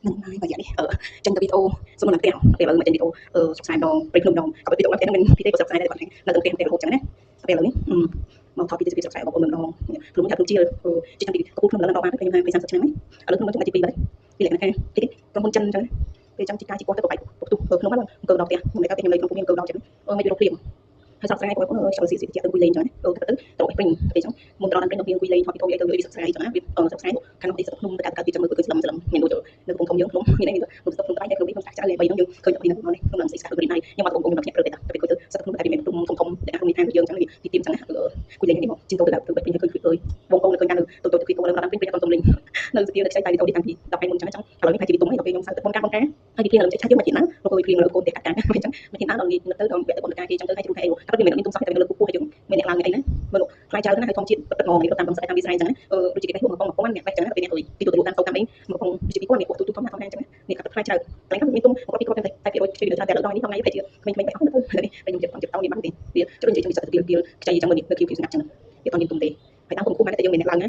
នឹងហើយបើយ៉ាងនេះចេញទៅវីដេអូសុំនៅផ្ទះពេលឥឡូវមកចេញវីដេអូសុខស្អាតដងព្រៃភ្នំដងក៏វីដេអូមកផ្ទះនឹងពីទេក៏សុខស្អាតដែរគាត់នៅទៅផ្ទះរហូតចឹងណាពេលឥឡូវនេះមកថតពីសុខស្អាតបងប្អូនម្ដងព្រមថាជាចាំពីកពូភ្នំឡើងដល់បានពេលខ្ញុំ30ឆ្នាំហើយឥឡូវខ្ញុំមកទី2ហើយពីលក្ខណៈខាងទីក្រុមហ៊ុនចិនចឹងពេលចាំជីការជីគាត់ទៅប្របែកពុកភ្នំហ្នឹងអង្គដល់ផ្ទះខ្ញុំនៅខ្ញុំនៅក្នុងភូមិអង្គដល់ចឹងមកយូរព្រៀងហើយសប្តាហ៍បងប្អូនចូលស៊ីទៅគួយលេងចឹងទៅទៅពេញពេលចឹងមុនដល់ដល់ពេលគួយលេងថតវីដេអូទៅសប្តាហ៍ចឹងណាវាសប្តាហ៍ខាងទីសត្វភ្នំទៅកាត់ទីចាំមើលគឺស្លឹមមានដូចនៅក្នុងធំយើងភ្នំមាននេះក្នុងសត្វភ្នំតែក្នុងនេះក្នុងសាច់ច្រើនបីហ្នឹងយើងឃើញពីហ្នឹងនេះក្នុងស្អីស្កាត់ដូចនេះខ្ញុំមកបងប្អូនខ្ញុំភ្នាក់ព្រឹកទៅពេលទៅសត្វភ្នំតែមានធំធំដែលក្នុងនេះខាងយើងចឹងទីទីចឹងណាគួយលេងនេះមកជិះទៅទៅពេញឃើញឃើញបងប្អូនឃើញកាន់ទៅទៅគួយទៅដល់ពេញពេញទៅលេងនៅស្ទីលតែខ្ចីតែវីដេអូទីតាំងពី10ថ្ងៃមុនចឹងឥឡូវនេះថាជីវិតទុំហើយដល់ពេលខ្ញុំសើទៅបងការហើយទីព្រៀងលើឆាយើងមកទីណាលោកគួយព្រៀងលើកូនតែកាត់ការអញ្ចឹងមកទីណាដល់ទៅដល់ពាក់ទៅបងការគេចឹងទៅឲ្យគ្រូហេតែវាមានទុំសោះតែលើគូពោះយើងមានអ្នកឡើងអីណាមើលខ្លាចច្រើនណាស់ហើយធម្មជាតិទឹកងងនេះតាមស្រាយតាមវិស័យចឹងណាដូចជាគេហួរមកប៉ុណ្ណឹងអ្នកបែកចឹងណាពេលអ្នកទីទៅតាមទៅតាមអីមកផងជាពីគាត់មានពួកទូទុំណាធម្មតាចឹងនេះកាត់ខ្លាចច្រើនតែគាត់មានទុំគាត់ពីគាត់តែពីដូចជួយទៅតែដល់នេះថ្ងៃនេះពេលខ្ញុំបែកអស់ទៅនេះពេលខ្ញុំចិត្តតោនេះបានទេវាជួយនិយាយជួយសត្វពីខ្ចីចឹងមើលនេះនៅគីពីស្ងាត់ចឹងវាតមានទុំទេហើយតាមគុំគូមកតែយើងមានអ្នកឡើងណា